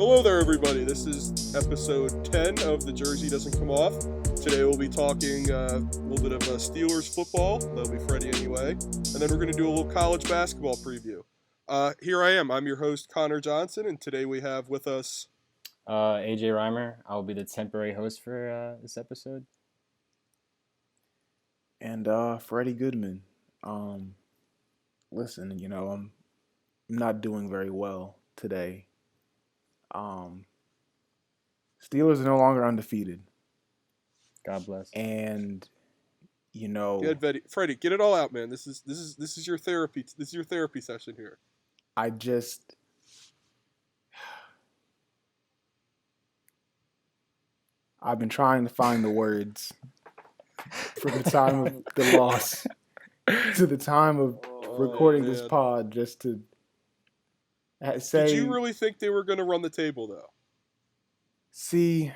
Hello there, everybody. This is episode 10 of The Jersey Doesn't Come Off. Today we'll be talking a little bit of Steelers football. That'll be Freddie anyway. And then we're going to do a little college basketball preview. Here I am. I'm your host, Connor Johnson, and today we have with us... AJ Reimer. I'll be the temporary host for this episode. And Freddie Goodman. Listen, I'm not doing very well today. Steelers are no longer undefeated. God bless. And Freddie, get it all out, man. This is your therapy. This is your therapy session here. I've been trying to find the words for the time of the loss to the time of recording this pod just to say. Did you really think they were going to run the table, though? See,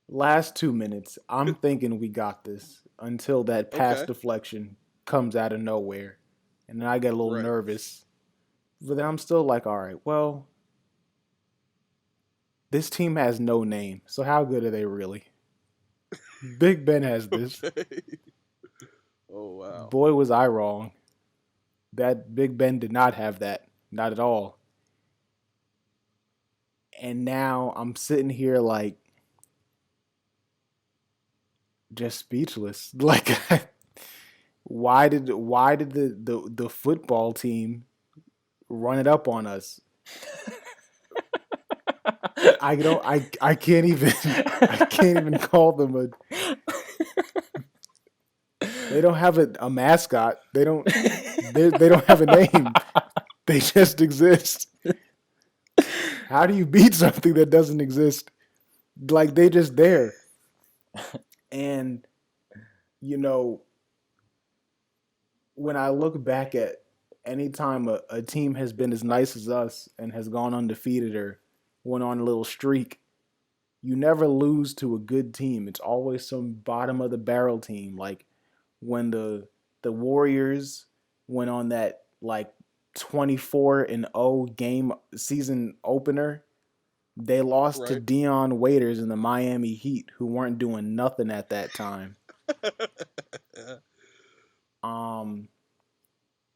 last 2 minutes, I'm thinking we got this until that pass deflection comes out of nowhere. And then I get a little nervous. But then I'm still like, all right, well, this team has no name. So how good are they really? Big Ben has this. Okay. Oh, wow. Boy, was I wrong. That Big Ben did not have that. Not at all. And now I'm sitting here like just speechless. Like, why did the football team run it up on us? I can't even call them they don't have a mascot. They don't have a name. They just exist. How do you beat something that doesn't exist? Like, they just there. And, when I look back at any time a team has been as nice as us and has gone undefeated or went on a little streak, you never lose to a good team. It's always some bottom of the barrel team. Like when the Warriors went on that like 24-0 game season opener, they lost to Dion Waiters and the Miami Heat, who weren't doing nothing at that time.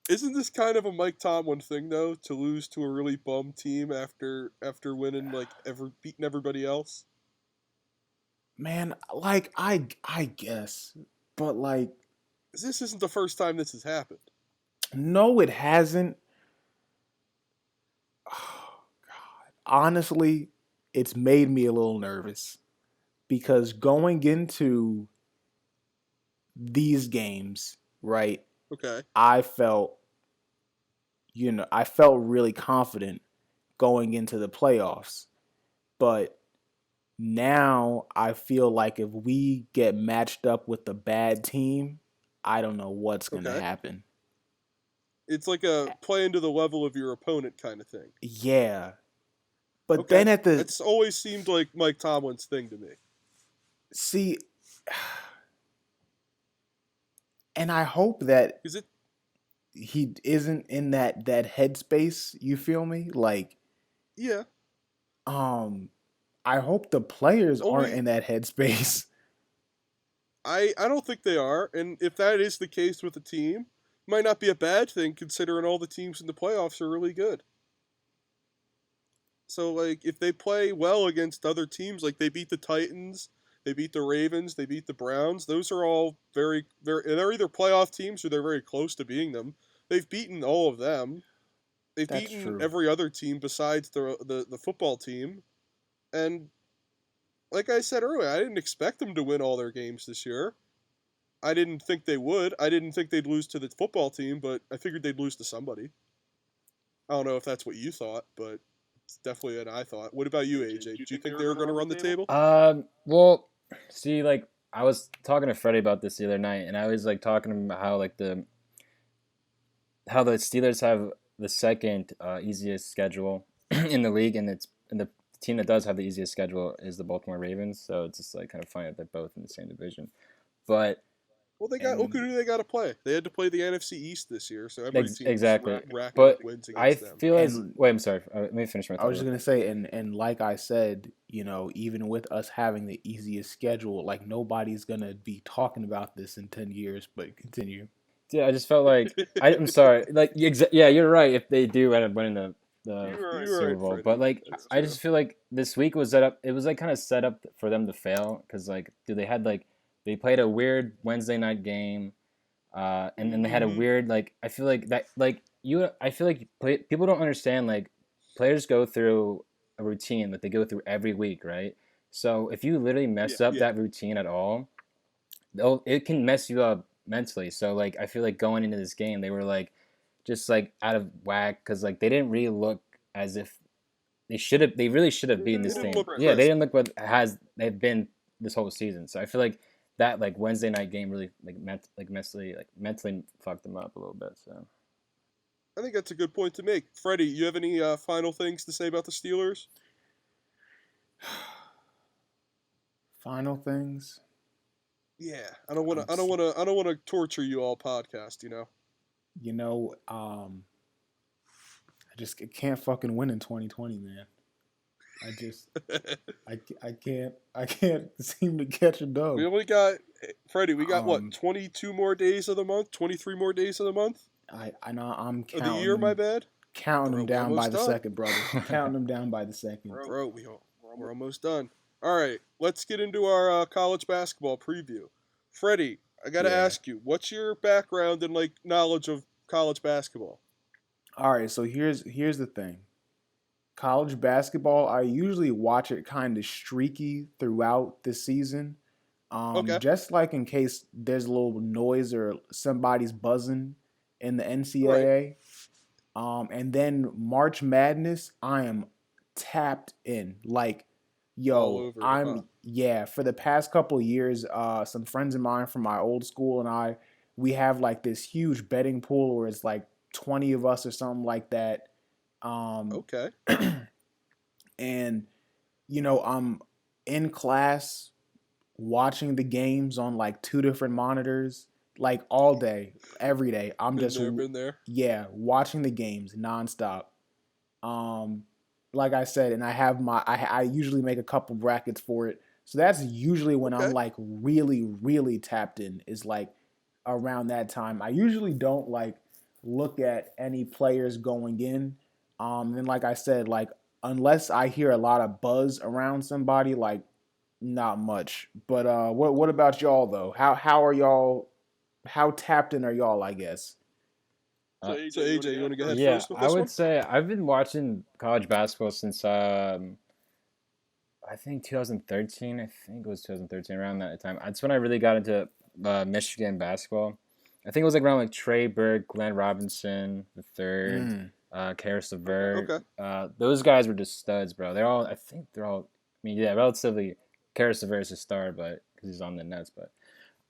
Isn't this kind of a Mike Tomlin thing though, to lose to a really bum team after winning beating everybody else? Man, like I guess, but like this isn't the first time this has happened. No, it hasn't. Oh, God. Honestly, it's made me a little nervous because going into these games, right? Okay. I felt really confident going into the playoffs. But now I feel like if we get matched up with a bad team, I don't know what's going to happen. It's like a play into the level of your opponent kind of thing. Yeah. But then it's always seemed like Mike Tomlin's thing to me. See, and I hope that he isn't in that headspace, you feel me? Like, yeah. I hope the players aren't in that headspace. I don't think they are, and if that is the case with the team, might not be a bad thing considering all the teams in the playoffs are really good. So, like, if they play well against other teams, like they beat the Titans, they beat the Ravens, they beat the Browns, those are all very, very... They're either playoff teams or they're very close to being them. They've beaten all of them. They've beaten every other team besides the football team. And, like I said earlier, I didn't expect them to win all their games this year. I didn't think they would. I didn't think they'd lose to the football team, but I figured they'd lose to somebody. I don't know if that's what you thought, but it's definitely what I thought. What about you, AJ? Did you think they were going to run the table? Well, see, like, I was talking to Freddie about this the other night, and I was, like, talking about how, like, how the Steelers have the second easiest schedule in the league, and the team that does have the easiest schedule is the Baltimore Ravens, so it's just, like, kind of funny that they're both in the same division. But Well, they got look And who they got to play. They had to play the NFC East this year, so every team's Exactly. racking But up wins I against them. feel like and wait, I'm sorry. Let me finish my I thought was real just gonna quick. say, and like I said, even with us having the easiest schedule, like nobody's gonna be talking about this in 10 years. But continue. Yeah, I just felt like I'm sorry. Like yeah, you're right. If they do end up winning the You're Super right, Bowl, Freddie. but like That's I true. just feel like this week was set up. It was like kind of set up for them to fail because like dude, they had like they played a weird Wednesday night game, and then they had a Mm-hmm. weird like I feel like that like you I feel like people don't understand like players go through a routine that they go through every week, right? So if you literally Yeah, mess up yeah. that routine at all, it can mess you up mentally. So like I feel like going into this game, they were like just like out of whack because like they didn't really look as if they should have. They really should have They been this didn't game. look Yeah, they crisp. didn't look what has they've been this whole season. So I feel like that like Wednesday night game really mentally fucked them up a little bit. So I think that's a good point to make. Freddie, you have any final things to say about the Steelers? Final things. Yeah, I don't want I'm, to. I don't want to. I don't want to torture you all podcast. you know, I just can't fucking win in 2020, man. I just, I can't seem to catch a We dub. only got Freddie. We got what? Um, 22 more days of the month. 23 more days of the month I know I'm of the year. My bad, counting them bro. We down by almost the done, second, brother. Counting them down by the second. bro. We're almost done. All right, let's get into our college basketball preview. Freddie, I gotta Yeah. ask you, what's your background and like knowledge of college basketball? All right. So here's the thing. College basketball, I usually watch it kind of streaky throughout the season. Okay, Just like in case there's a little noise or somebody's buzzing in the right. NCAA. And then March Madness, I am tapped in. Like, All yo, over it, huh? yeah, for the past couple of years, some friends of mine from my old school and we have like this huge betting pool where it's like 20 of us or something like that. Um, Okay. and I'm in class watching the games on like two different monitors, like all day, every day. I'm Been just there, been there. yeah, watching the games nonstop. Um, like I said, and I have I usually make a couple brackets for it. So that's usually when I'm Okay. like really, really tapped in, is like around that time. I usually don't like look at any players going in. And like I said, like unless I hear a lot of buzz around somebody, like not much. But what about y'all though? How are y'all, how tapped in are y'all, I guess? uh, So AJ, you want to go ahead yeah, first with I this would one? say I've been watching college basketball since I think 2013. I think it was 2013 around that time. That's when I really got into Michigan basketball. I think it was like around like Trey Burke, Glenn Robinson the third, Mm, Karis LeVert. Okay. Those guys were just studs, bro. They're all. I think they're all. I mean, yeah, relatively. Karis LeVert is a star, but because he's on the Nets,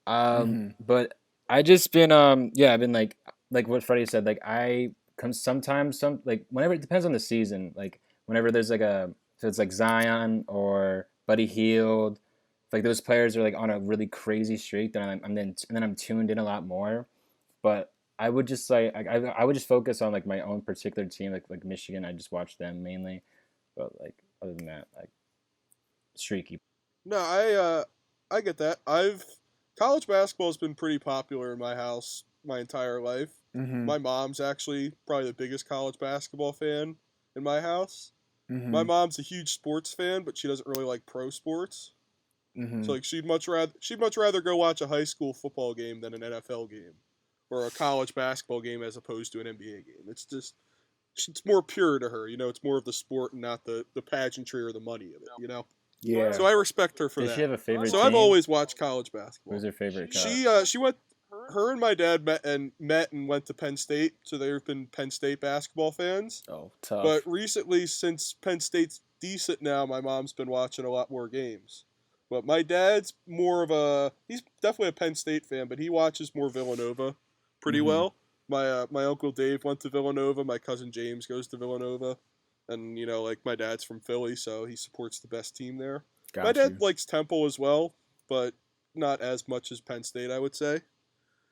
mm-hmm. but I just been yeah, I've been like what Freddie said. Like I come sometimes some like whenever it depends on the season. Like whenever there's like a so it's like Zion or Buddy Hield, like those players are like on a really crazy streak. Then I'm tuned in a lot more. But I would just like I would just focus on like my own particular team, like Michigan. I just watch them mainly. But like other than that, like streaky. No, I get that. I've college basketball has been pretty popular in my house my entire life. Mm-hmm. My mom's actually probably the biggest college basketball fan in my house. My Mm-hmm. mom's a huge sports fan, but she doesn't really like pro sports. Mm-hmm. So like she'd much rather go watch a high school football game than an NFL game or a college basketball game as opposed to an NBA game. It's more pure to her, it's more of the sport and not the pageantry or the money of it. Yeah. So I respect her for Does she that. have a favorite So I've team? always watched college basketball. Who's her favorite? She went. Her and my dad met and went to Penn State, so they've been Penn State basketball fans. Oh, tough. But recently, since Penn State's decent now, my mom's been watching a lot more games. But my dad's he's definitely a Penn State fan, but he watches more Villanova pretty Mm-hmm. well. My uncle Dave went to Villanova. My cousin James goes to Villanova, and like my dad's from Philly, so he supports the best team there. My Got dad you. likes Temple as well, but not as much as Penn State, I would say.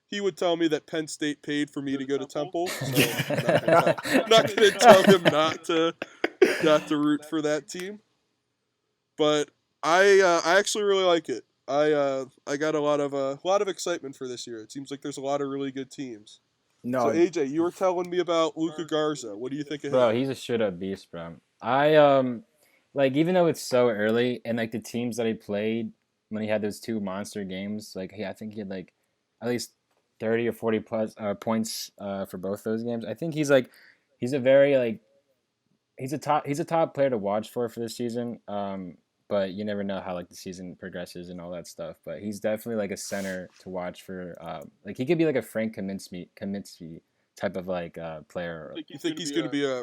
he would tell me that Penn State paid for me to go to Temple. So I'm not gonna tell him not to root for that team. But I actually really like it. I got a lot of excitement for this year. It seems like there's a lot of really good teams. So No, AJ, you were telling me about Luka Garza. What do you think of Bro, him? he's a straight up beast, bro. I like even though it's so early and like the teams that he played when he had those two monster games, like I think he had like at least 30 or 40 plus points for both those games. I think he's a very like he's a top player to watch for this season. But you never know how like the season progresses and all that stuff. But he's definitely like a center to watch for. Like he could be like a Frank Kaminsky type of like player. You think he's gonna be a?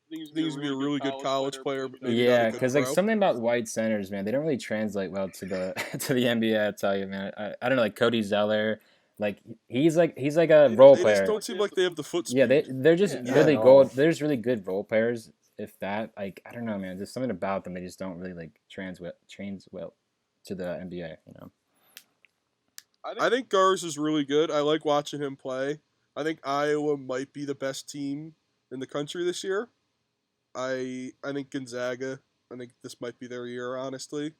Think he's gonna be a really good college player, but maybe not a Yeah, good because like pro? something about white centers, man, they don't really translate well to the to the NBA. I tell you, man. I don't know, like Cody Zeller, like he's like a role They just player. don't seem like they have the foot speed. Yeah, they're just Yeah, really at good. all. There's really good role players. If that, like, I don't know, man. There's something about them they just don't really like trains well to the NBA. You know. I think Garza is really good. I like watching him play. I think Iowa might be the best team in the country this year. I think Gonzaga. I think this might be their year, honestly.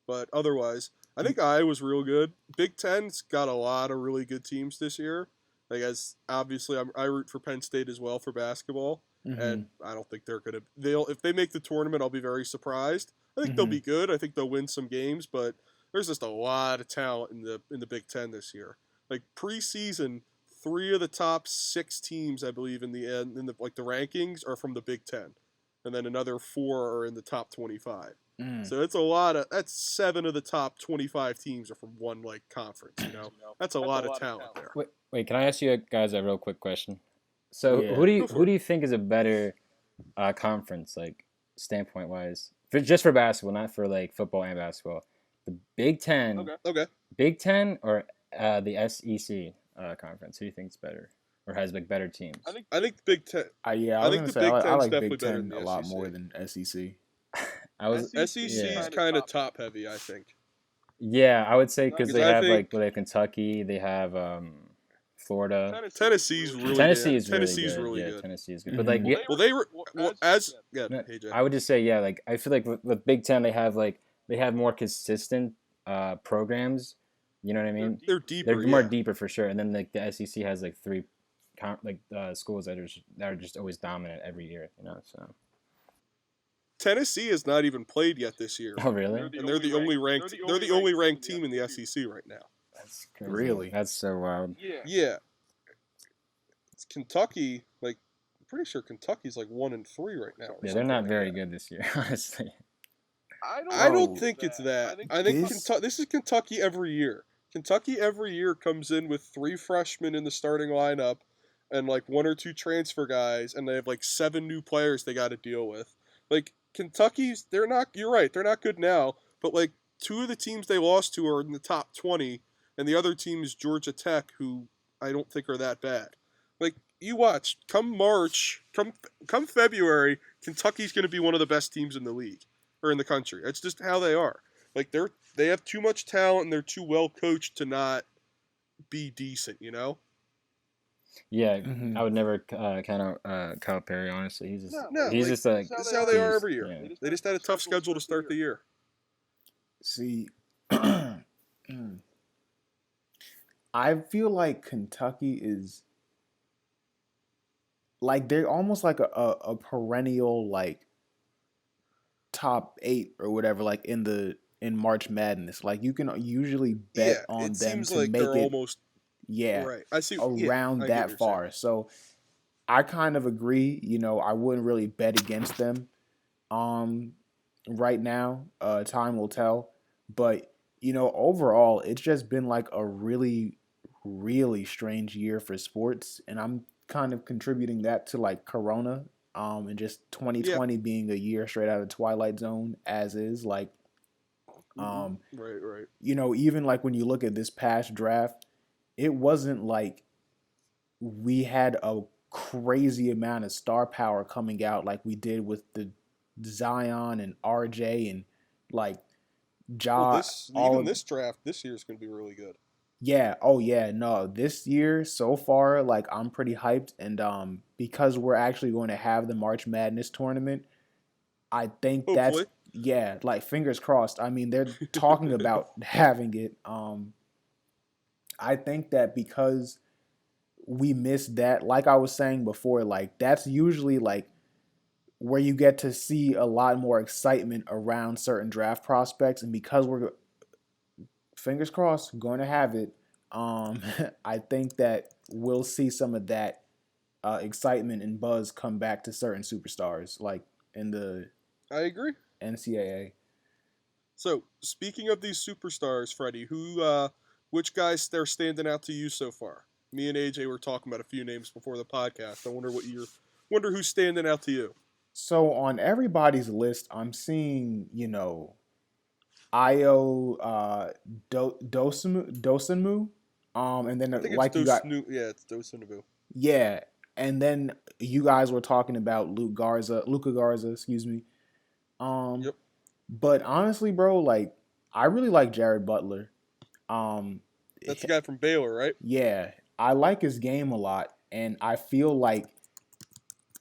But otherwise, I think Iowa's real good. Big Ten's got a lot of really good teams this year. Like as obviously, I root for Penn State as well for basketball, and I don't think they're gonna. They'll if they make the tournament, I'll be very surprised. I think they'll be good. I think they'll win some games, but there's just a lot of talent in the Big Ten this year. Like preseason, 3 of the top 6 teams, I believe, in the like the rankings are from the Big Ten, and then another 4 are in the top 25. So it's a lot of that's 7 of the top 25 teams are from one like conference. That's a lot of talent there. Wait, can I ask you guys a real quick question? So Yeah. who do you think is a better conference, like standpoint wise, just for basketball, not for like football and basketball? The Big Ten, Okay. Big Ten, or the SEC conference? Who do you think is better, or has like better teams? I think Big Ten. Yeah, I I was think gonna the say Big I Ten's like definitely Big better Ten than a the lot SEC. more than SEC. I was SEC's yeah. kind of top heavy, I think. Yeah, I would say because Because they I have think like Kentucky, they have Florida. Tennessee's really Tennessee good. is really Tennessee's good. really Yeah, good. Tennessee is good. But like, Well, they were well as yeah. no, AJ. I would just say yeah. Like I feel like with Big Ten, they have more consistent programs. You know what I mean? They're They're deeper. more Yeah. deeper for sure. And then like the SEC has like three schools that are just always dominant every year. You know, so. Tennessee has not even played yet this year. Oh really? And they're the only ranked. They're the only ranked team in the SEC right now. That's crazy. Really? That's so wild. Yeah. It's Kentucky. Like, I'm pretty sure Kentucky's like 1-3 right now. Yeah, they're not very good this year, honestly. I don't think it's that. I think this- this is Kentucky every year. Kentucky every year comes in with 3 freshmen in the starting lineup and like 1 or 2 transfer guys, and they have like 7 new players they got to deal with. Like Kentucky's, they're not. You're right. They're not good now, but like 2 of the teams they lost to are in the top 20, and the other team is Georgia Tech, who I don't think are that bad. Like you watch, come March, come February, Kentucky's going to be one of the best teams in the league or in the country. That's just how they are. Like they have too much talent and they're too well coached to not be decent. Yeah, Mhm. I would never count out Kyle Perry. Honestly, he's just No, he's like, just like this is how they are he's- every year. yeah. They just had a tough schedule to start the year. See, I feel like Kentucky is like they're almost like a perennial like top 8 or whatever, like in March Madness. Like you can usually bet on it them seems to like make they're it almost right. I see around I get what that you're far. saying. So I kind of agree. I wouldn't really bet against them. Right now, time will tell. But overall, it's just been like a really, really strange year for sports, and I'm kind of contributing that to like Corona, and just 2020 being a year straight out of Twilight Zone as is. Like, Right. even like when you look at this past draft, it wasn't like we had a crazy amount of star power coming out like we did with the Zion and RJ and like Ja. Well, this draft this year is going to be really good. Yeah. Oh yeah. No, this year so far, like I'm pretty hyped, and because we're actually going to have the March Madness tournament, I think that's Hopefully. yeah. Like fingers crossed. I mean, they're talking about having it. I think that because we missed that, like I was saying before, like that's usually like where you get to see a lot more excitement around certain draft prospects, and because we're fingers crossed going to have it, I think that we'll see some of that excitement and buzz come back to certain superstars like in the I agree. NCAA. So, speaking of these superstars, Freddie, which guys they're standing out to you so far? Me and AJ were talking about a few names before the podcast. I wonder who's standing out to you. So on everybody's list, I'm seeing Io Dosunmu, and then I think it's like you got it's Dosinobu. yeah, and then you guys were talking about Luca Garza, excuse me. Um, Yep. but honestly, bro, like I really like Jared Butler. Um, That's the guy from Baylor, right? yeah, I like his game a lot, and I feel like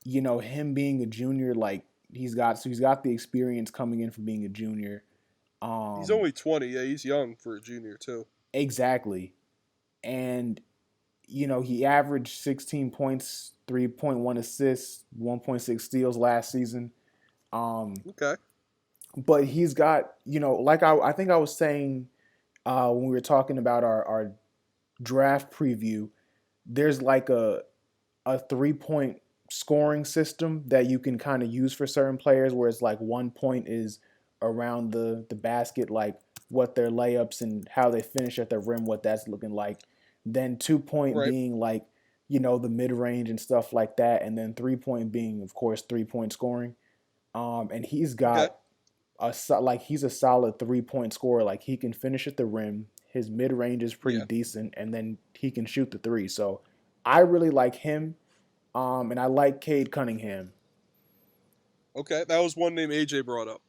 him being a junior, like he's got the experience coming in from being a junior. He's Um, only 20. Yeah, he's young for a junior too. exactly, and he averaged 16 points, 3.1 assists, 1.6 steals last season. Okay. But he's got, like I think I was saying when we were talking about our draft preview, there's like a 3-point scoring system that you can kind of use for certain players, where it's like 1 point is around the basket, like what their layups and how they finish at the rim, what that's looking like. Then 2 point Right. being like, the mid range and stuff like that. And then 3 point being, of course, 3-point scoring. And he's Okay. got he's a solid 3-point scorer. Like he can finish at the rim. His mid range is pretty Yeah. decent, and then he can shoot the three. So I really like him. And I like Cade Cunningham. Okay. That was one name AJ brought up.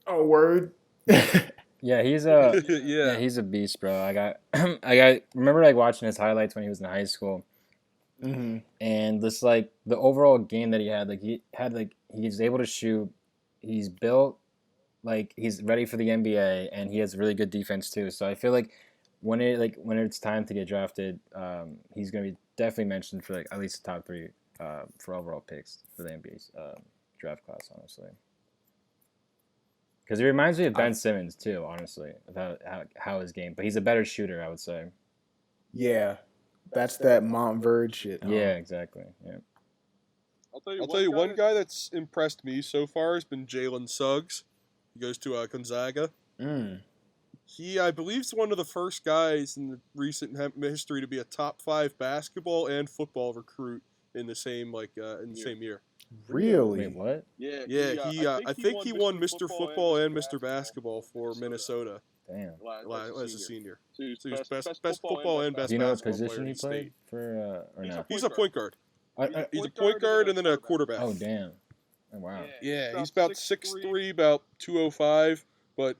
Oh, word. Yeah, Yeah. he's a beast, bro. I remember like watching his highlights when he was in high school, hmm and this like the overall game that he's able to shoot. He's built like he's ready for the NBA, and he has really good defense too. So I feel like when it's time to get drafted, he's gonna be definitely mentioned for like at least the top three for overall picks for the NBA's draft class, honestly. Because he reminds me of Ben Simmons too, honestly, of how his game. But he's a better shooter, I would say. Yeah, that's that Montverde shit. Yeah, exactly. Yeah. I'll tell you one guy that's impressed me so far has been Jalen Suggs. He goes to Gonzaga. Mm. He, I believe, is one of the first guys in the recent history to be a top 5 basketball and football recruit in the same same year. Really? Wait, what? Yeah, I think he won Mr. Football and Mr. Basketball for Minnesota Damn. as a senior. So he's best football and best Do you know what basketball player position in he the state. played for or no? He's a point guard. I, He's a point guard and then a quarterback. oh damn! Oh wow. Yeah, he's about 6'3", about 205. But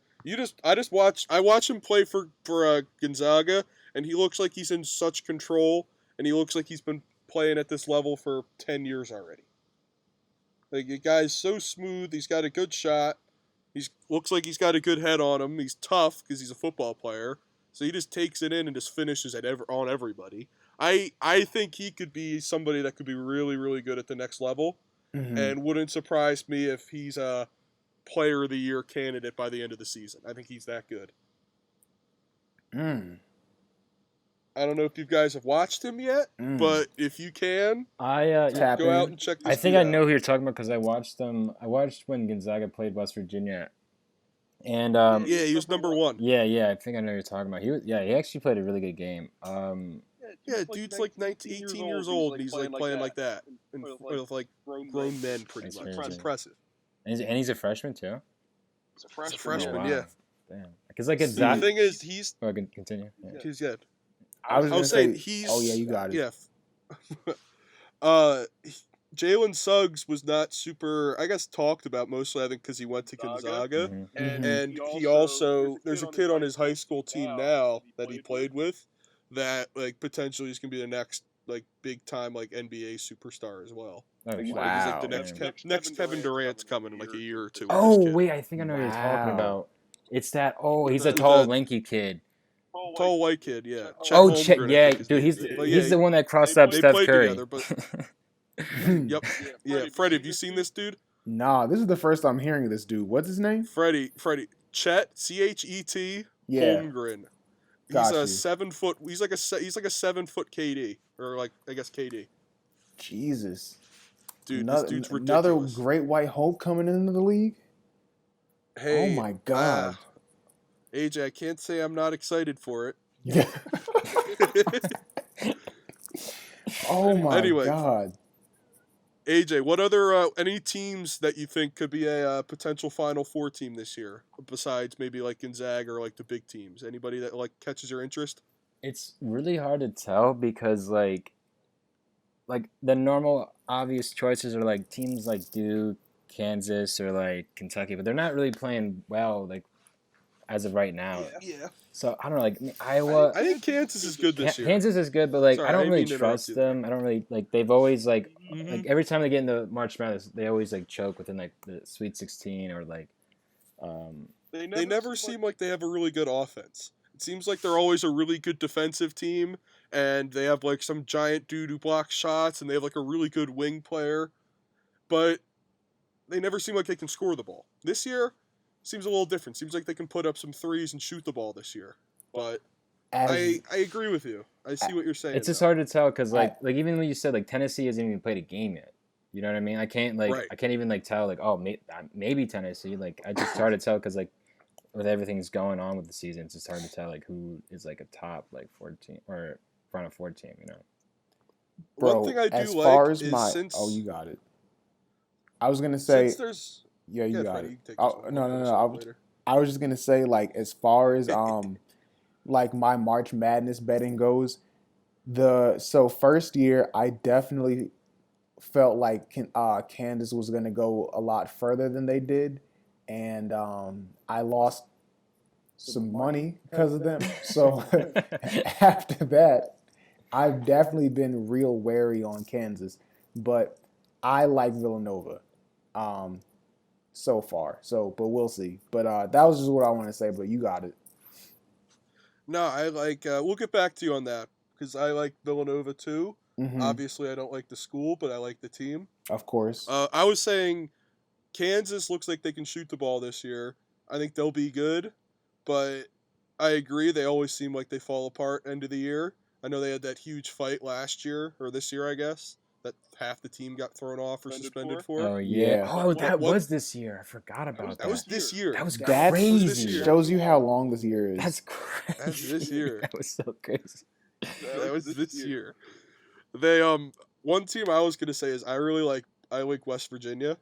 I watch him play for Gonzaga, and he looks like he's in such control, and he looks like he's been playing at this level for 10 years already. Like the guy's so smooth. He's got a good shot. He looks like he's got a good head on him. He's tough because he's a football player. So he just takes it in and just finishes on everybody. I think he could be somebody that could be really, really good at the next level, Mm-hmm. and wouldn't surprise me if he's a player of the year candidate by the end of the season. I think he's that good. Mm. I don't know if you guys have watched him yet, but if you can, Tap go out in. and check this I think dude I out. know who you're talking about because I watched them. I watched when Gonzaga played West Virginia, and Yeah, he was number 1. yeah, I think I know who you're talking about. He actually played a really good game. Yeah, dude's like 19, 18 years old, and he's like playing like that, and with like grown men, pretty That's much. crazy. It's impressive. And he's a freshman too. He's a freshman, Oh, wow. yeah. Damn. Because like The Gonzaga. thing is, he's Continue. Yeah. he's good. I was I was gonna saying say. he's. Oh yeah, you got it. Yeah. Jalen Suggs was not super, I guess, talked about mostly, I think, because he went to Gonzaga. Hmm. And he also, there's a kid on his high school team now that he played with that, like, potentially is going to be the next, like, big time, like, NBA superstar as well. Oh, shit. Like, he's like the Wow. next Kevin Durant's coming in, like, a year or two with this Oh, kid. wait, I think I know what you're talking Wow. about. It's that, oh, he's a With tall, the lanky kid. tall white kid, yeah. Chet Oh, Chet, Holmgren, I yeah, think his dude, name he's is. But he's yeah, the one that crossed up they Steph played Curry. together, but yep. Yeah, Freddie, have you seen this dude? Nah, this is the first I'm hearing of this dude. What's his name? Freddie, Chet, Chet Yeah, Holmgren. He's got a you. 7 foot. He's like a 7 foot KD, or like I guess KD. Jesus. Dude, this dude's Another ridiculous. great white hope coming into the league. Hey, Oh my god. AJ, I can't say I'm not excited for it. Yeah. Oh my Anyway, god. AJ, what other any teams that you think could be a potential Final Four team this year, besides maybe like Gonzaga or like the big teams? Anybody that like catches your interest? It's really hard to tell because like the normal obvious choices are like teams like Duke, Kansas, or like Kentucky, but they're not really playing well like as of right now. Yeah. So I don't know, like Iowa. I think Kansas is good this year. Kansas is good, but like Sorry, I I don't didn't really mean to interrupt trust you. them. I don't really like. They've always like Mhm. every time they get into March Madness, they always like choke within like the Sweet 16 or like. They never seem like they have a really good offense. It seems like they're always a really good defensive team, and they have like some giant dude who blocks shots, and they have like a really good wing player, but they never seem like they can score the ball. This year seems a little different. Seems like they can put up some threes and shoot the ball this year. But As I agree with you. I see what you're saying. It's just though. hard to tell because like even when you said like Tennessee hasn't even played a game yet. You know what I mean? I can't Right. I can't even like tell like oh maybe Tennessee. Like I just hard to tell because like with everything's going on with the season, it's just hard to tell like who is like a top like 14 or Final Four team. You know. bro, One thing I do as like far as is my since you got it. I was gonna say since there's yeah, you yeah, got Freddie, it. you can take Oh, this one. no, I'll no, finish no. it up later. I was just gonna say, like, as far as like my March Madness betting goes, so first year I definitely felt like Kansas was gonna go a lot further than they did, and I lost some money because of them. So after that, I've definitely been real wary on Kansas, but I like Villanova. So far. But we'll see. But that was just what I want to say. But you got it. No, I like. We'll get back to you on that because I like Villanova too. Mm-hmm. Obviously, I don't like the school, but I like the team. Of course. I was saying Kansas looks like they can shoot the ball this year. I think they'll be good, but I agree they always seem like they fall apart end of the year. I know they had that huge fight last year or this year, I guess, that half the team got thrown off or suspended for. Oh yeah. Yeah. Oh, that was this year. I forgot about that. That was this year. That was That crazy. this year. shows you how long this year is. That's crazy. That's this year. That was so crazy. That was this year. They one team I was gonna say is I like West Virginia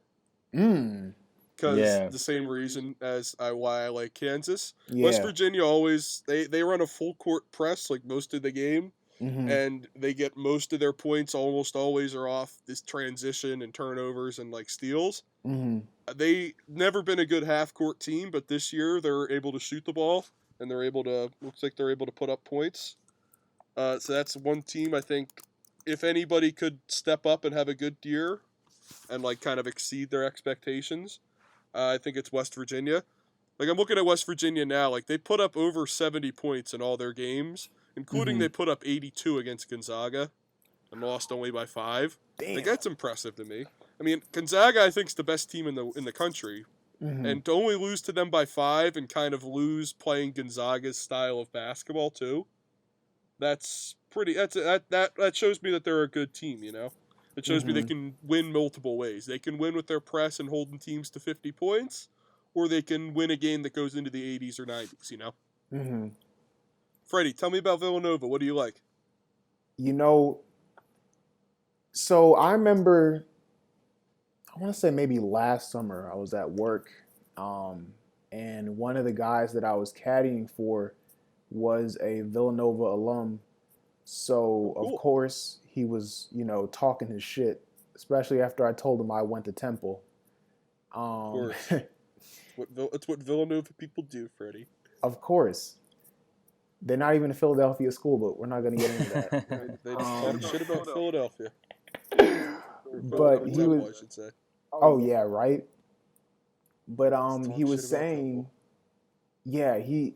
because Yeah. the same reason as why I like Kansas. Yeah. West Virginia always they run a full court press like most of the game, Mm-hmm. and they get most of their points almost always are off this transition and turnovers and like steals. Mm-hmm. They never been a good half court team, but this year they're able to shoot the ball and looks like they're able to put up points. So that's one team I think if anybody could step up and have a good year and like kind of exceed their expectations, I think it's West Virginia. Like I'm looking at West Virginia now, like they put up over 70 points in all their games, including they put up 82 against Gonzaga and lost only by 5. Damn. Like that's impressive to me. I mean, Gonzaga I think is the best team in the country. Mm-hmm. And to only lose to them by 5 and kind of lose playing Gonzaga's style of basketball too. That's pretty. That shows me that they're a good team. You know, it shows me they can win multiple ways. They can win with their press and holding teams to 50 points, or they can win a game that goes into the 80s or 90s. You know. Mm-hmm. Freddie, tell me about Villanova. What do you like? You know, so I remember, I want to say maybe last summer I was at work, and one of the guys that I was caddying for was a Villanova alum. So Cool. of course he was, talking his shit. especially after I told him I went to Temple. Of course. It's what Villanova people do, Freddie. Of course. They're not even a Philadelphia school, but we're not going to get into that. They just talk shit about Philadelphia. Or But he Temple, was, I should say. oh yeah, right. But Talk he was shit about saying, Temple. yeah,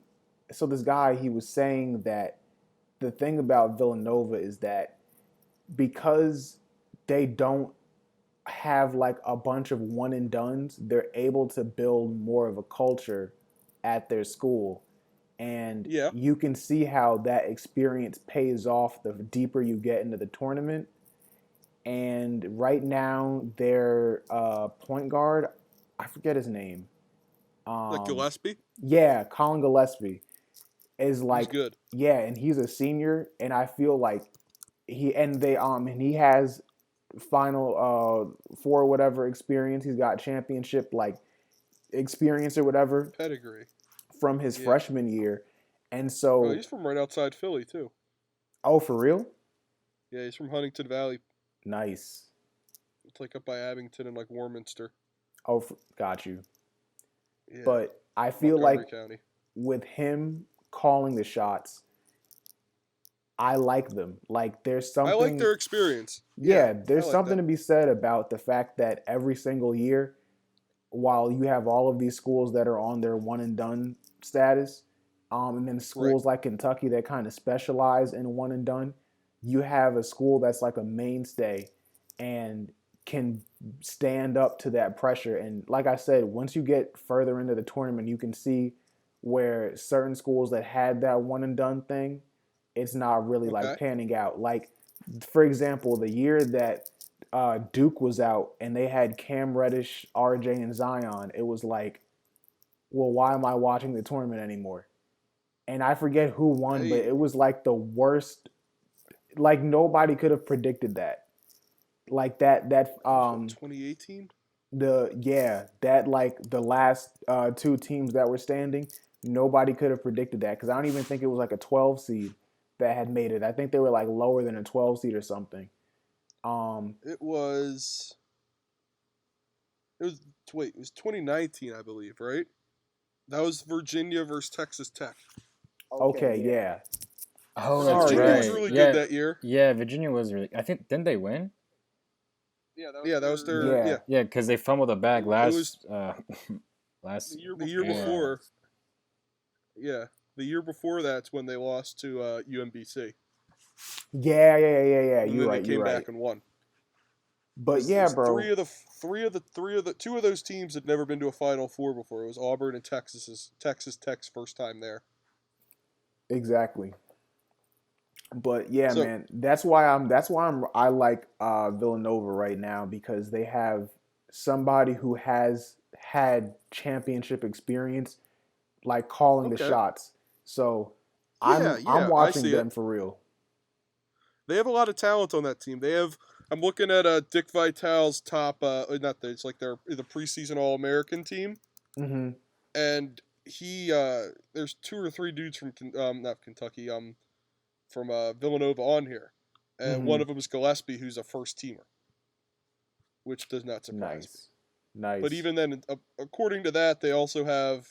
so this guy, he was saying that the thing about Villanova is that because they don't have like a bunch of one and dones, they're able to build more of a culture at their school. And Yeah. you can see how that experience pays off the deeper you get into the tournament. And right now, their point guard, I forget his name. Like Gillespie? Yeah, Colin Gillespie is He's like, good. yeah, and he's a senior, and I feel like he has final four whatever experience. He's got championship like experience or whatever Pedigree. from his Yeah. freshman year, and Oh, so he's from right outside Philly, too. oh, for real? Yeah, he's from Huntington Valley. Nice. It's like up by Abington and like Warminster. Oh, got you. Yeah. But I feel Montgomery like County. with him calling the shots, I like them. Like there's something. I like their experience. Yeah, there's I like something that. to be said about the fact that every single year, while you have all of these schools that are on their one and done status, and then schools like Kentucky that kind of specialize in one and done, you have a school that's like a mainstay and can stand up to that pressure. And like I said, once you get further into the tournament, you can see where certain schools that had that one and done thing, it's not really like Okay. panning out. Like, for example, the year that Duke was out and they had Cam Reddish, RJ, and Zion, it was like, well, why am I watching the tournament anymore? And I forget who won, but Hey. it was like the worst. Like nobody could have predicted that. Like that 2018? that like the last two teams that were standing, nobody could have predicted that because I don't even think it was like a 12 seed that had made it. I think they were like lower than a 12 seed or something. It was 2019, I believe, right? That was Virginia versus Texas Tech. Okay, yeah. Oh, that's Sorry, Virginia right. was really yeah, good that year. yeah, Virginia was really. I think didn't they win? Yeah, that was their Yeah. Yeah, because they fumbled the bag It last was- the year yeah. before. Yeah, the year before that's when they lost to UMBC. Yeah. And You're then right. they came You're right. back and won. But yeah, bro. Two of those teams had never been to a Final Four before. It was Auburn and Texas Tech's first time there. Exactly. But yeah, So- man, I like Villanova right now because they have somebody who has had championship experience, like calling the Okay. shots. So Yeah, I'm I watching see them it. for real. They have a lot of talent on that team. I'm looking at Dick Vitale's top it's like the preseason All-American team, Mm-hmm. and he there's two or three dudes from not Kentucky from Villanova on here, and Mhm. one of them is Gillespie, who's a first teamer, which does not surprise me. Nice. But even then, according to that, they also have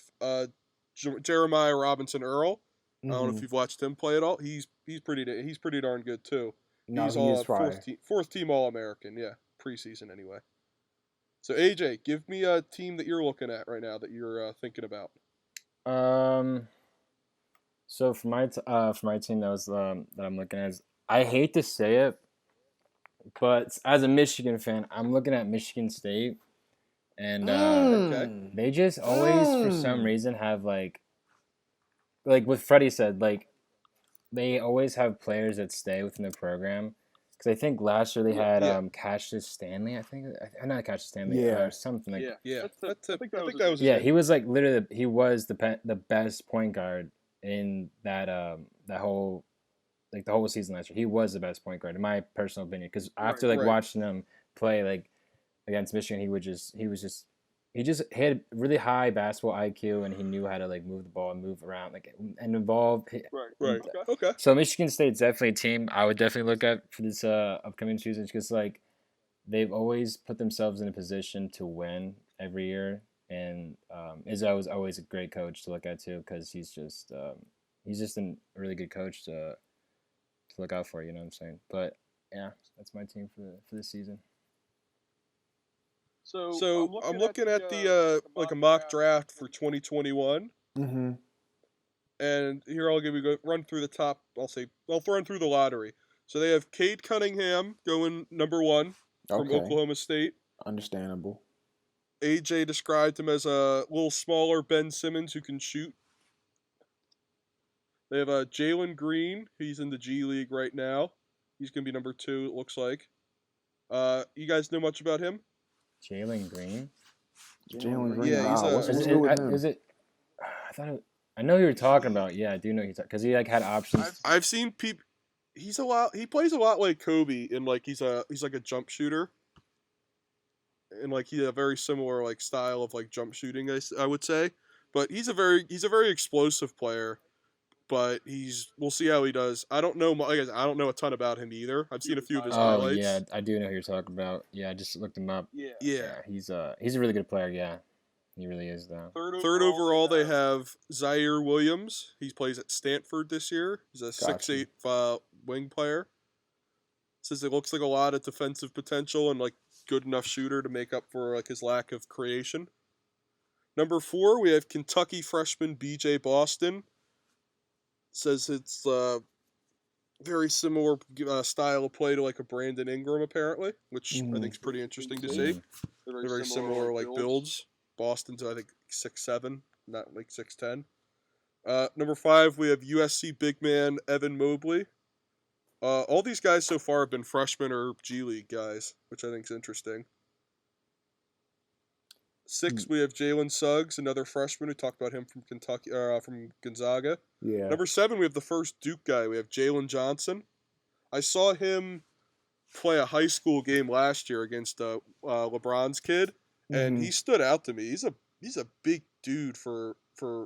Jeremiah Robinson Earl. I don't know if Mhm. you've watched him play at all. He's pretty darn good too. No, He's he all is fire. fourth team All American, yeah, preseason anyway. So AJ, give me a team that you're looking at right now that you're thinking about. So for my team that I'm looking at, I hate to say it, but as a Michigan fan, I'm looking at Michigan State, and Okay. they just always for some reason have like what Freddie said, like they always have players that stay within the program. Because I think last year they had Yeah. Cassius Stanley. I think not Cassius Stanley. Yeah. something like Yeah, I think that was his yeah, name. he was like literally he was the best point guard in that whole the whole season last year. He was the best point guard in my personal opinion because after right. watching him play like against Michigan, he just had really high basketball IQ and he knew how to like move the ball and move around and evolve. Right. Okay. So Michigan State's definitely a team I would definitely look at for this upcoming season because like they've always put themselves in a position to win every year, and Izzo is always a great coach to look at too because he's just a really good coach to look out for. You know what I'm saying? But yeah, that's my team for this season. So I'm looking at the like a mock draft for 2021, Mm-hmm. and here I'll run through the top. I'll run through the lottery. So they have Cade Cunningham going number 1 from Okay. Oklahoma State. Understandable. AJ described him as a little smaller Ben Simmons who can shoot. They have Jalen Green. He's in the G League right now. He's going to be number 2, it looks like. You guys know much about him? Jalen Green. Jalen Green. Yeah, he's What's Is good with him? is it? I thought I know who you're talking about. Yeah, I do know he's because he like had options. I've seen people. He plays a lot like Kobe, and like he's like a jump shooter, and like he had a very similar like style of like jump shooting. I would say, but he's a very explosive player. But we'll see how he does. I don't know. I don't know a ton about him either. I've seen a few of his Oh highlights. yeah, I do know who you're talking about. Yeah, I just looked him up. Yeah. He's a really good player. Yeah, he really is though. Third overall, they have Zaire Williams. He plays at Stanford this year. He's a Gotcha. 6'8" wing player. Says it looks like a lot of defensive potential and like good enough shooter to make up for like his lack of creation. Number 4, we have Kentucky freshman BJ Boston. Says it's very similar style of play to like a Brandon Ingram apparently, which I think is pretty interesting to see. They're very similar like builds. Boston's I think 6'7", not like 6'10". Number 5, we have USC big man Evan Mobley. All these guys so far have been freshmen or G League guys, which I think is interesting. 6, we have Jalen Suggs, another freshman. We talked about him from Kentucky, from Gonzaga. Yeah. Number 7, we have the first Duke guy. We have Jalen Johnson. I saw him play a high school game last year against LeBron's kid, and he stood out to me. He's a big dude for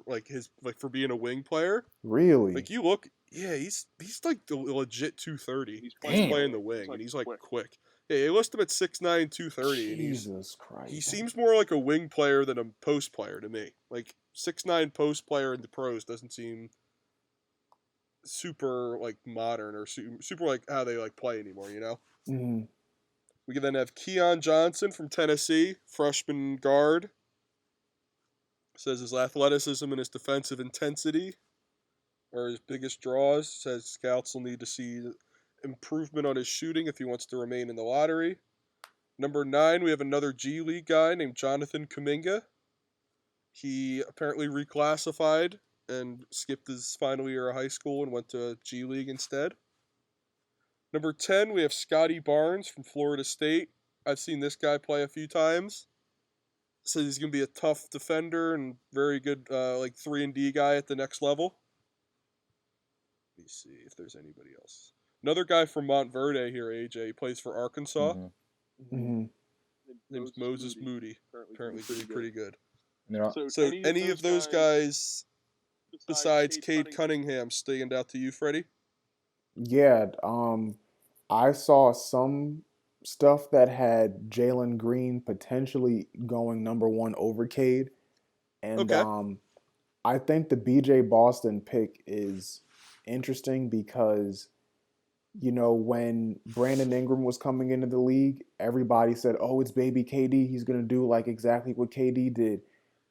like for being a wing player. Really? Like you look, yeah, he's like the legit 230. He's playing the wing, and he's like quick. Yeah, they list him at 6'9", 230, and Jesus Christ. he seems more like a wing player than a post player to me. Like 6'9" post player in the pros doesn't seem super like modern or super like how they like play anymore, you know? Mm-hmm. We can then have Keon Johnson from Tennessee, freshman guard. Says his athleticism and his defensive intensity are his biggest draws. Says scouts will need to see improvement on his shooting if he wants to remain in the lottery. Number 9, we have another G League guy named Jonathan Kuminga. He apparently reclassified and skipped his final year of high school and went to G League instead. Number 10, we have Scotty Barnes from Florida State. I've seen this guy play a few times. Says he's going to be a tough defender and very good like 3-and-D guy at the next level. Let me see if there's anybody else. Another guy from Montverde here, AJ. He plays for Arkansas. Mm-hmm. Name's Moses Moody. Apparently pretty good. So any of those guys besides Cade Cunningham stand out to you, Freddie? Yeah. I saw some stuff that had Jalen Green potentially going number 1 over Cade. And Okay. I think the BJ Boston pick is interesting because, you know, when Brandon Ingram was coming into the league, everybody said, oh, it's baby KD. He's going to do like exactly what KD did.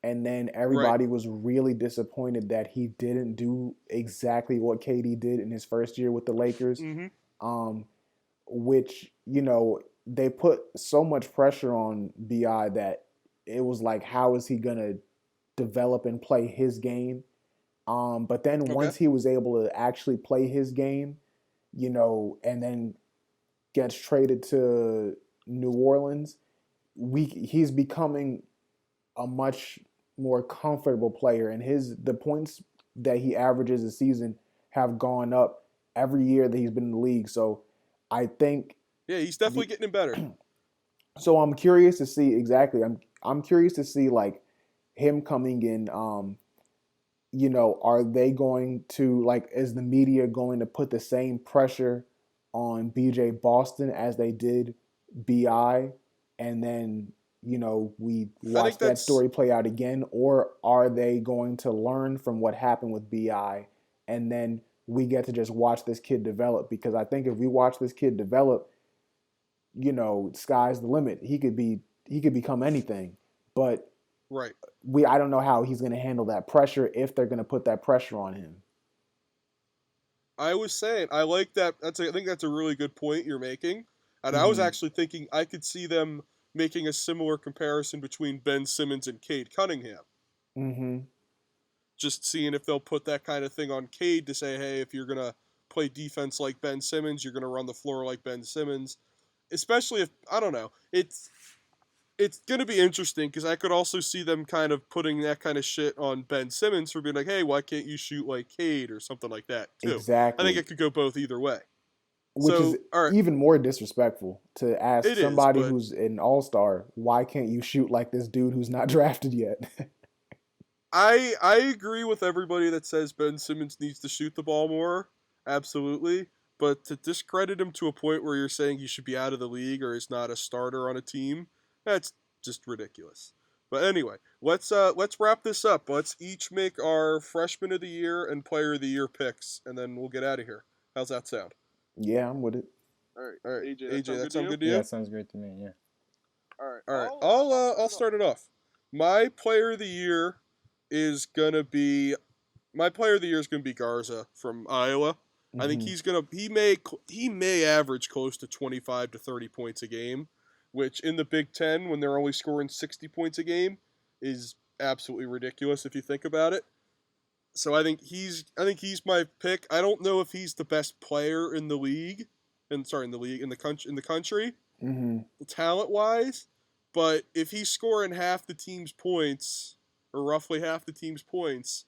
And then everybody was really disappointed that he didn't do exactly what KD did in his first year with the Lakers. Mm-hmm. Which, you know, they put so much pressure on BI that it was like, how is he going to develop and play his game? But then once he was able to actually play his game, you know, and then gets traded to New Orleans, he's becoming a much more comfortable player, and the points that he averages a season have gone up every year that he's been in the league. So I think he's definitely getting better. So I'm curious to see exactly. I'm curious to see like him coming in. You know, are they going to like? Is the media going to put the same pressure on BJ Boston as they did BI, and then we I think watch that that's story play out again, or are they going to learn from what happened with BI, and then we get to just watch this kid develop? Because I think if we watch this kid develop, sky's the limit. He could become anything, but right. I don't know how he's going to handle that pressure if they're going to put that pressure on him. I was saying I like that. I think that's a really good point you're making, and I was Mm-hmm. actually thinking I could see them making a similar comparison between Ben Simmons and Cade Cunningham. Mm-hmm. Just seeing if they'll put that kind of thing on Cade to say, hey, if you're gonna play defense like Ben Simmons, you're gonna run the floor like Ben Simmons. Especially if I don't know, it's gonna be interesting because I could also see them kind of putting that kind of shit on Ben Simmons for being like, hey, why can't you shoot like Cade or something like that too. I think Exactly. it could go both either way. Which is So all right, even more disrespectful to ask it is, somebody but who's an all-star, why can't you shoot like this dude who's not drafted yet? I agree with everybody that says Ben Simmons needs to shoot the ball more. Absolutely. But to discredit him to a point where you're saying he should be out of the league or is not a starter on a team, that's just ridiculous. But anyway, let's wrap this up. Let's each make our freshman of the year and player of the year picks, and then we'll get out of here. How's that sound? Yeah, I'm with it. All right, AJ, that sound good to Yeah, you? that sounds great to me. Yeah. All right, I'll start it off. My player of the year is gonna be my player of the year is gonna be Garza from Iowa. I think Mm-hmm. he may average close to 25 to 30 points a game, which in the Big Ten when they're only scoring 60 points a game is absolutely ridiculous if you think about it. So I think he's my pick. I don't know if he's the best player in the league, in the country, Mm-hmm. talent wise, but if he's scoring half the team's points or roughly half the team's points,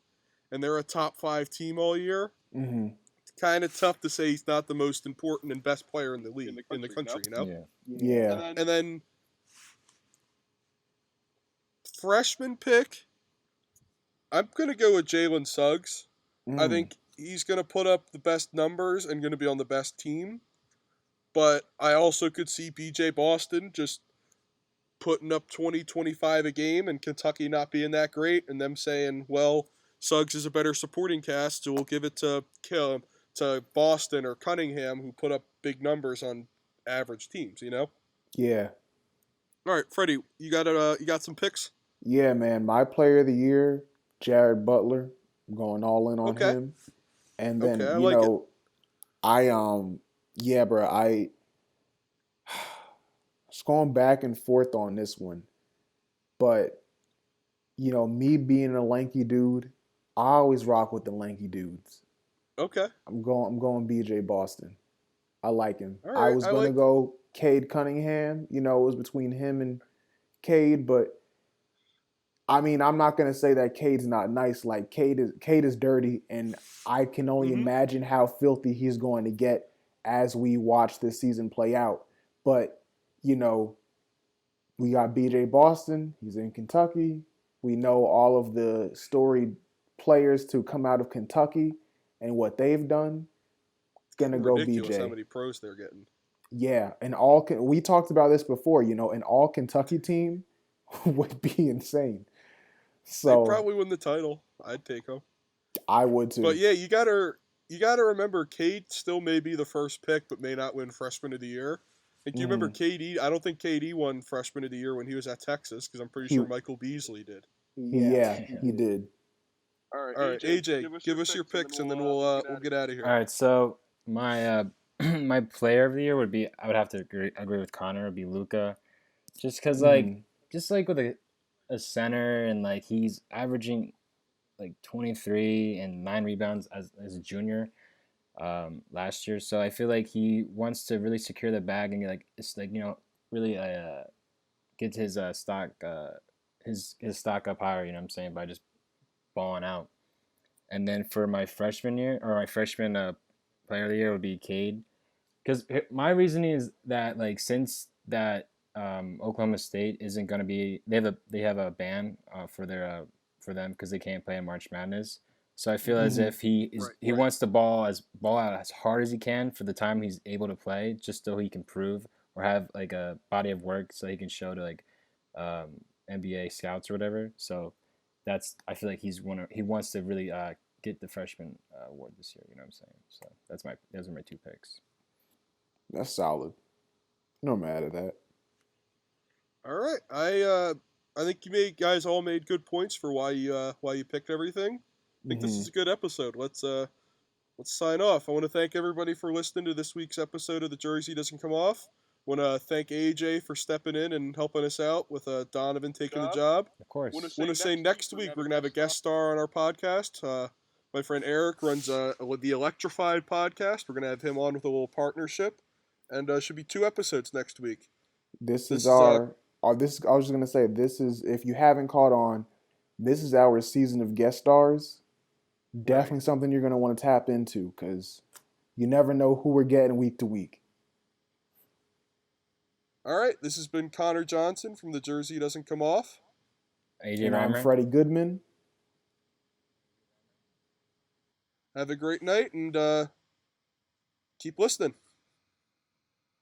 and they're a top 5 team all year, Mm-hmm. it's kind of tough to say he's not the most important and best player in the league in the country. You know. Yeah. Yeah. And then freshman pick, I'm gonna go with Jalen Suggs. I Mm. think he's gonna put up the best numbers and gonna be on the best team. But I also could see BJ Boston just putting up 20, 25 a game and Kentucky not being that great and them saying, well, Suggs is a better supporting cast, so we'll give it to Boston or Cunningham who put up big numbers on average teams, you know? Yeah. All right, Freddie, you got some picks? Yeah, man. My player of the year, Jared Butler. I'm going all in on Okay. him. And Okay, then, I like it. yeah, bro, I was going back and forth on this one. But, me being a lanky dude, I always rock with the lanky dudes. Okay. I'm going BJ Boston. I like him. All I right. was I gonna like go Cade Cunningham. It was between him and Cade, but I mean, I'm not gonna say that Cade's not nice. Like Cade is dirty, and I can only Mhm. imagine how filthy he's going to get as we watch this season play out. But you know, we got BJ Boston. He's in Kentucky. We know all of the storied players to come out of Kentucky and what they've done. It's gonna go ridiculous how BJ. many pros they're getting. Yeah, we talked about this before. An all Kentucky team would be insane. They So probably win the title. I'd take them. I would But too. yeah, you gotta remember, Cade still may be the first pick, but may not win Freshman of the Year. And do you remember Hmm. KD? I don't think KD won Freshman of the Year when he was at Texas, because I'm pretty He, sure Michael Beasley did. yeah, Yeah. he did. All right, AJ, give us your picks, and then we'll get out of All here. right. So my my player of the year would be, I would have to agree with Connor. Would be Luca, just because Hmm. with a center, and like he's averaging like 23 and 9 rebounds as a junior last year. So I feel like he wants to really secure the bag and it's like really get his stock up higher. You know what I'm saying, by just balling out. And then for my freshman year, or my freshman player of the year, would be Cade. Because my reasoning is that, like, since that Oklahoma State isn't going to be, they have a ban for them because they can't play in March Madness. So I feel as Hmm. if he Right. wants to ball out as hard as he can for the time he's able to play, just so he can prove or have like a body of work so he can show to like NBA scouts or whatever. So that's I feel like he wants to really get the freshman award this year. You know what I'm saying? So those are my two picks. That's solid. No mad at that. All right, I think you guys all made good points for why you picked everything. I think this is a good episode. Let's sign off. I want to thank everybody for listening to this week's episode of The Jersey Doesn't Come Off. I want to thank AJ for stepping in and helping us out with Donovan taking the job. Of course. I want to say next week we're going to have a guest star on our podcast. My friend Eric runs the Electrified podcast. We're going to have him on with a little partnership. And should be 2 episodes next week. This is our this. I was just gonna say, this is, if you haven't caught on, this is our season of guest stars. Definitely something you're gonna want to tap into, because you never know who we're getting week to week. All right, this has been Connor Johnson from The Jersey Doesn't Come Off. AJ And I'm Reimer. Freddie Goodman. Have a great night and keep listening.